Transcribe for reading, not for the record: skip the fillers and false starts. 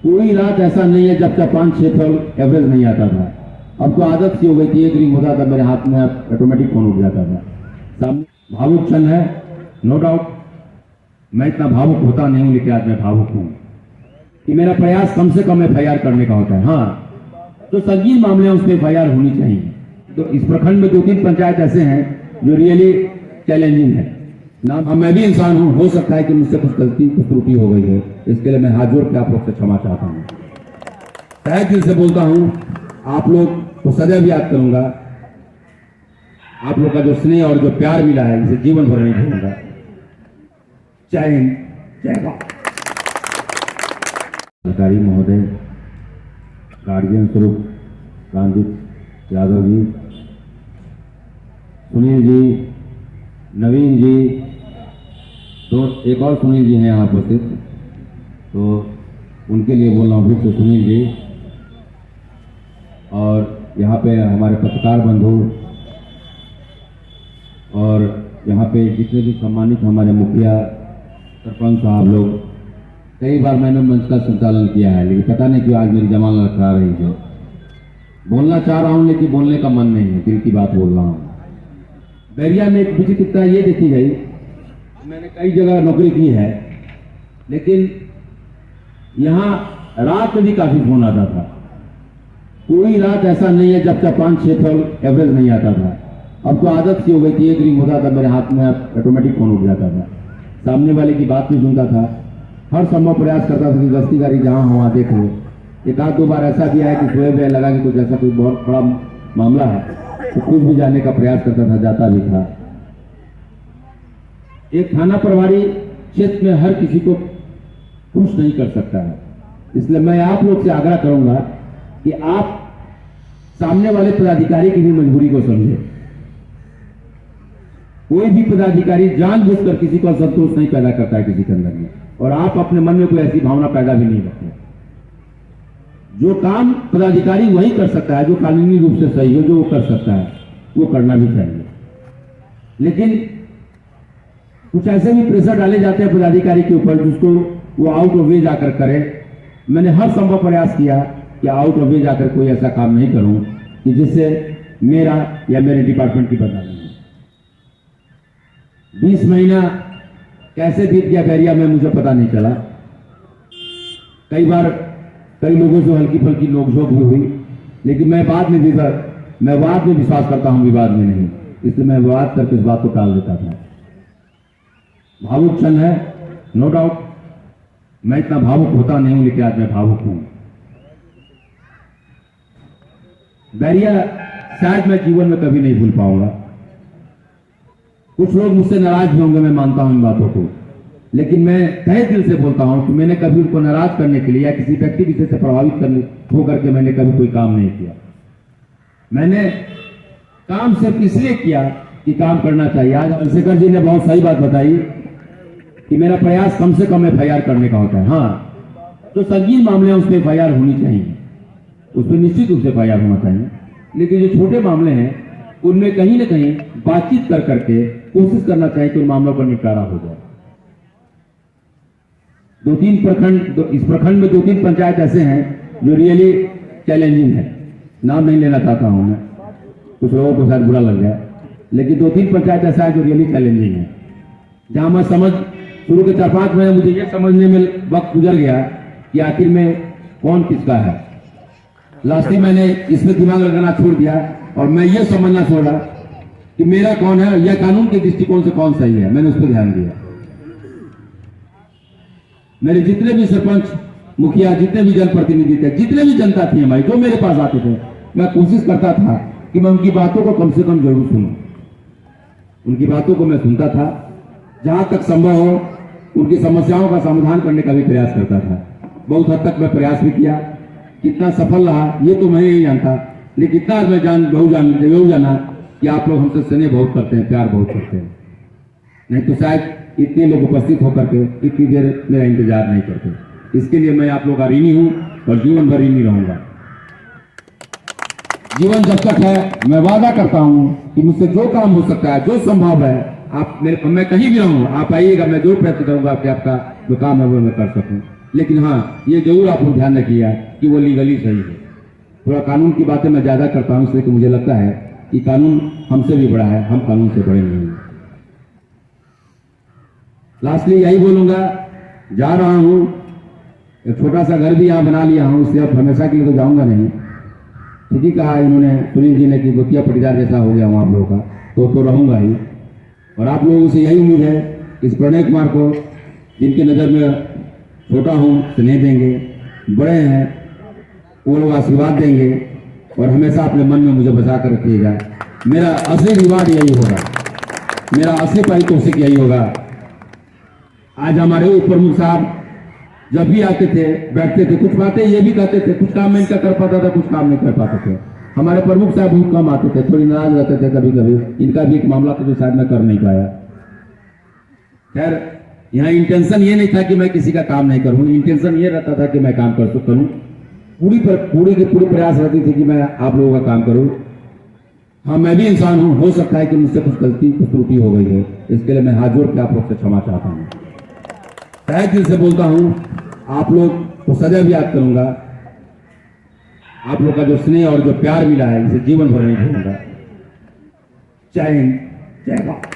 कोई रात ऐसा नहीं है जब तक 5-6 फल एवरेज नहीं आता था। अब तो आदत सी हो गई थी, एक रिंग होता था मेरे हाथ में ऑटोमेटिक फोन उठ जाता था। सामने भावुक क्षण है, नो डाउट। मैं इतना भावुक होता नहीं हूं, लेकिन आज मैं भावुक हूं कि मेरा प्रयास कम से कम FIR करने का होता है। हाँ, तो संगीन मामले हैं उस पर FIR होनी चाहिए। तो इस प्रखंड में 2-3 पंचायत ऐसे हैं जो रियली चैलेंजिंग है ना। मैं भी इंसान हूं, हो सकता है कि मुझसे कुछ गलती कुछ त्रुटि हो गई है, इसके लिए मैं हाथ जोड़ के आप लोग से क्षमा चाहता हूं। तहे दिल से बोलता हूं, आप लोग को सदैव याद करूंगा। आप लोग का जो स्नेह और जो प्यार मिला है, इसे जीवन भर नहीं भूलूंगा। जय हिंद, जय भारत। अधिकारी महोदय, गार्जियन स्वरूप रामजीत यादव जी, सुनील जी, नवीन जी, तो एक और सुनील जी हैं यहाँ उपस्थित, तो उनके लिए बोल रहा हूँ फिर से सुनील जी। और यहाँ पे हमारे पत्रकार बंधु और यहाँ पे जितने भी सम्मानित हमारे मुखिया सरपंच साहब लोग, कई बार मैंने मंच का संचालन किया है, लेकिन पता नहीं क्यों आज मेरी जमानत रखा रही है। बोलना चाह रहा हूँ लेकिन बोलने का मन नहीं है, दिल की बात बोल रहा हूँ। बैरिया में एक विचित्रता ये देखी गई, मैंने कई जगह नौकरी की है, लेकिन यहाँ रात में भी काफी फोन आता था। कोई रात ऐसा नहीं है जब तक 5-6 फल एवरेज नहीं आता था। अब तो आदत सी हो गई थी, एक रिंग होता था मेरे हाथ में ऑटोमेटिक फोन उठ जाता था। सामने वाले की बात भी सुनता था, हर संभव प्रयास करता था कि गश्ती गाड़ी जहां हो वहां देख लो। एक आध दो बार ऐसा किया है कि सुबह में लगा कि कुछ ऐसा कोई बहुत बड़ा मामला है तो खुद भी जाने का प्रयास करता था, जाता भी था। एक थाना प्रभारी क्षेत्र में हर किसी को खुश नहीं कर सकता है, इसलिए मैं आप लोग से आग्रह करूंगा कि आप सामने वाले पदाधिकारी की भी मजबूरी को समझे। कोई भी पदाधिकारी जानबूझकर किसी को असंतोष नहीं पैदा करता है किसी के अंदर में, और आप अपने मन में कोई ऐसी भावना पैदा भी नहीं रखते। जो काम पदाधिकारी वही कर सकता है जो कानूनी रूप से सही हो, जो वो कर सकता है वो करना भी चाहिए। लेकिन कुछ ऐसे भी प्रेशर डाले जाते हैं पदाधिकारी के ऊपर जिसको वो आउट ऑफ वे जाकर करे। मैंने हर संभव प्रयास किया कि आउट ऑफ वे जाकर कोई ऐसा काम नहीं करूं कि जिससे मेरा या मेरे डिपार्टमेंट की बदनामी हो। 20 महीना कैसे बीत गया बैरिया में मुझे पता नहीं चला। कई बार कई लोगों से हल्की फुल्की नोकझोंक भी हुई, लेकिन मैं वाद में विश्वास करता हूं, विवाद में नहीं। इसलिए मैं विवाद करके इस बात को टाल देता था। भावुक क्षण है, नो डाउट। मैं इतना भावुक होता नहीं हूं, लेकिन आज मैं भावुक हूं। बैरिया शायद मैं जीवन में कभी नहीं भूल पाऊंगा। कुछ लोग मुझसे नाराज भी होंगे, मैं मानता हूं इन बातों को, लेकिन मैं तहे दिल से बोलता हूं कि मैंने कभी उनको नाराज करने के लिए या किसी व्यक्ति विशेष से प्रभावित करने होकर के मैंने कभी कोई काम नहीं किया। मैंने काम सिर्फ इसलिए किया कि काम करना चाहिए। आज चंद्रशेखर जी ने बहुत सही बात बताई कि मेरा प्रयास कम से कम FIR करने का होता है। हाँ, तो संगीन मामले हैं उस पर FIR होनी चाहिए, उस पर निश्चित रूप से FIR होना चाहिए। लेकिन जो छोटे मामले हैं उनमें कहीं ना कहीं बातचीत कर करके कोशिश करना चाहिए कि उन मामलों पर निपटारा हो जाए। 2-3 प्रखंड, इस प्रखंड में 2-3 पंचायत ऐसे हैं जो रियली चैलेंजिंग है। नाम नहीं लेना चाहता हूं मैं, कुछ लोगों को शायद बुरा लग जाए, लेकिन 2-3 पंचायत ऐसा है जो रियली चैलेंजिंग है, जहां मैं समझ शुरू के 4-5 महीने मुझे यह समझने में वक्त गुजर गया कि आखिर में कौन किसका है। लास्ट मैंने इसमें दिमाग लगाना छोड़ दिया और मैं ये समझना छोड़ा कि मेरा कौन है या कानून के दृष्टिकोण से कौन सही है। मैंने उस पर ध्यान दिया। मेरे जितने भी सरपंच, मुखिया, जितने भी जनप्रतिनिधि थे, जितने भी जनता थी हमारी जो मेरे पास आते थे, मैं कोशिश करता था कि मैं उनकी बातों को कम से कम जरूर सुनूं। उनकी बातों को मैं सुनता था, जहां तक संभव हो उनकी समस्याओं का समाधान करने का भी प्रयास करता था। बहुत हद तक मैं प्रयास भी किया। कितना सफल रहा ये तो मैं नहीं जानता, लेकिन इतना मैं जरूर जाना कि आप लोग हमसे स्नेह बहुत करते हैं, प्यार बहुत करते हैं। नहीं तो शायद इतने लोग उपस्थित होकर के इतनी देर मेरा इंतजार नहीं करते। इसके लिए मैं आप लोग का ऋणी हूं और जीवन भर ऋणी रहूंगा। जीवन जब तक है मैं वादा करता हूं कि मुझसे जो काम हो सकता है, जो संभव है, आप मैं कहीं भी रहूं, आप आइएगा, मैं जरूर प्रयत्न करूंगा कि आपका जो काम है वो मैं कर सकूं। लेकिन हाँ, ये जरूर आप लोग ध्यान रखिएगा कि वो लीगली सही है। थोड़ा कानून की बातें मैं ज़्यादा करता हूँ, इसलिए कि मुझे लगता है कि कानून हमसे भी बड़ा है, हम कानून से बड़े नहीं हैं। लास्टली यही बोलूंगा, जा रहा हूँ, एक छोटा सा घर भी यहाँ बना लिया हूँ, इससे अब हमेशा के लिए तो जाऊंगा नहीं। ठीक ही कहा इन्होंने, सुनील जी ने, कि गोतिया पटीदार जैसा हो गया हूँ आप लोगों का, तो रहूंगा ही। और आप लोगों से यही उम्मीद है कि इस प्रणय कुमार को, जिनके नज़र में छोटा हूँ, स्नेह देंगे, बड़े हैं वो लोग आशीर्वाद देंगे और हमेशा अपने मन में मुझे बचा कर रखिएगा। मेरा असली रिवार्ड यही होगा, मेरा असली पारितोषिक यही होगा। आज हमारे उप प्रमुख साहब जब भी आते थे, बैठते थे, कुछ बातें ये भी कहते थे, कुछ काम मैं इनका कर पाता था, कुछ काम नहीं कर पाते थे। हमारे प्रमुख साहब बहुत कम आते थे, थोड़ी नाराज रहते थे कभी कभी, इनका भी एक मामला था जो शायद मैं कर नहीं पाया। खैर, यहाँ इंटेंशन ये नहीं था कि मैं किसी का काम नहीं करूं, इंटेंशन ये रहता था कि मैं काम कर करूं। पूरी प्रयास रहती थी कि मैं आप लोगों का काम करूं। हाँ, मैं भी इंसान हूं, हो सकता है कि मुझसे कुछ गलती, कुछ त्रुटि हो गई है, इसके लिए मैं हाथ जोड़ के आप लोग से क्षमा चाहता हूं। तहे दिल से बोलता हूं, आप लोग को सदैव याद करूंगा। आप लोग का जो स्नेह और जो प्यार मिला है, इसे जीवन भर नहीं भूलूंगा। जय हिंद, जय भारत।